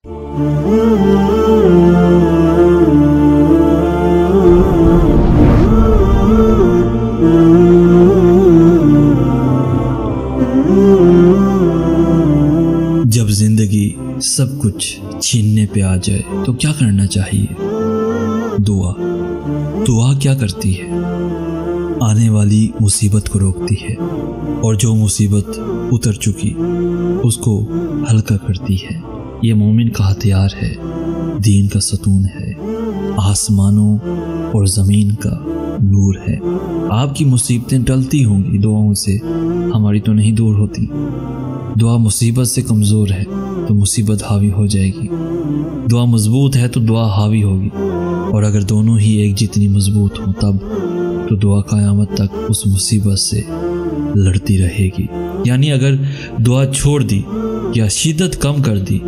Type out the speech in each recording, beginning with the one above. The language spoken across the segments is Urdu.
جب زندگی سب کچھ چھیننے پہ آ جائے تو کیا کرنا چاہیے؟ دعا کیا کرتی ہے؟ آنے والی مصیبت کو روکتی ہے، اور جو مصیبت اتر چکی اس کو ہلکا کرتی ہے۔ یہ مومن کا ہتھیار ہے، دین کا ستون ہے، آسمانوں اور زمین کا نور ہے۔ آپ کی مصیبتیں ٹلتی ہوں گی دعاؤں سے، ہماری تو نہیں دور ہوتی۔ دعا مصیبت سے کمزور ہے تو مصیبت حاوی ہو جائے گی، دعا مضبوط ہے تو دعا حاوی ہوگی، اور اگر دونوں ہی ایک جتنی مضبوط ہوں تب تو دعا قیامت تک اس مصیبت سے لڑتی رہے گی۔ یعنی اگر دعا چھوڑ دی یا شدت کم کر دی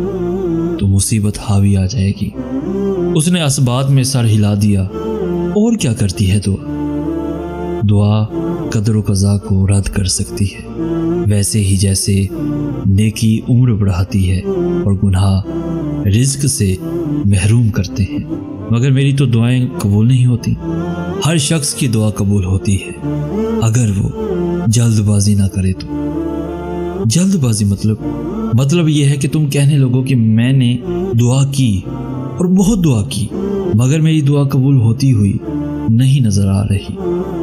تو مصیبت حاوی آ جائے گی۔ اس نے اسبات میں سر ہلا دیا۔ اور کیا کرتی ہے دعا قدر و قضا کو رد کر سکتی ہے، ویسے ہی جیسے نیکی عمر بڑھاتی ہے اور گناہ رزق سے محروم کرتے ہیں۔ مگر میری تو دعائیں قبول نہیں ہوتی۔ ہر شخص کی دعا قبول ہوتی ہے اگر وہ جلد بازی نہ کرے تو۔ جلد بازی مطلب یہ ہے کہ تم کہنے لگو کہ میں نے دعا کی اور بہت دعا کی مگر میری دعا قبول ہوتی ہوئی نہیں نظر آ رہی۔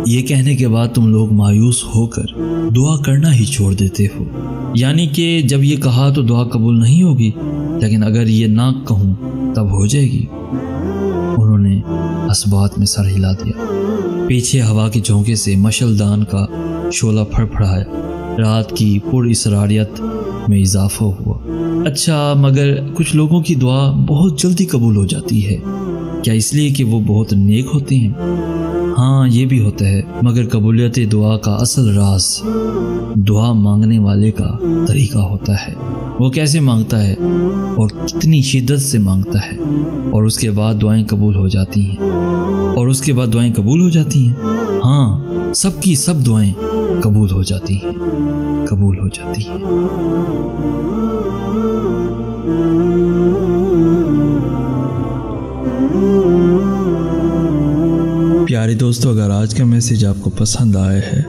یہ کہنے کے بعد تم لوگ مایوس ہو کر دعا کرنا ہی چھوڑ دیتے ہو، یعنی کہ جب یہ کہا تو دعا قبول نہیں ہوگی، لیکن اگر یہ نہ کہوں تب ہو جائے گی۔ انہوں نے اسبات میں سر ہلا دیا، پیچھے ہوا کے جھونکے سے مشعل دان کا شعلہ پھڑ پھڑایا، رات کی پر اسراریت میں اضافہ ہوا۔ اچھا، مگر کچھ لوگوں کی دعا بہت جلدی قبول ہو جاتی ہے، کیا اس لیے کہ وہ بہت نیک ہوتے ہیں؟ ہاں، یہ بھی ہوتا ہے، مگر قبولیت دعا کا اصل راز دعا مانگنے والے کا طریقہ ہوتا ہے۔ وہ کیسے مانگتا ہے اور کتنی شدت سے مانگتا ہے، اور اس کے بعد دعائیں قبول ہو جاتی ہیں۔ ہاں، سب کی سب دعائیں قبول ہو جاتی ہیں۔ پیارے دوستو، اگر آج کا میسیج آپ کو پسند آیا ہے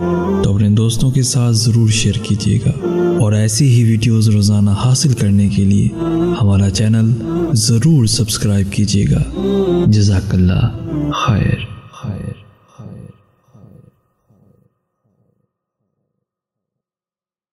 تو اپنے دوستوں کے ساتھ ضرور شیئر کیجیے گا، اور ایسی ہی ویڈیوز روزانہ حاصل کرنے کے لیے ہمارا چینل ضرور سبسکرائب کیجیے گا۔ جزاک اللہ خیر۔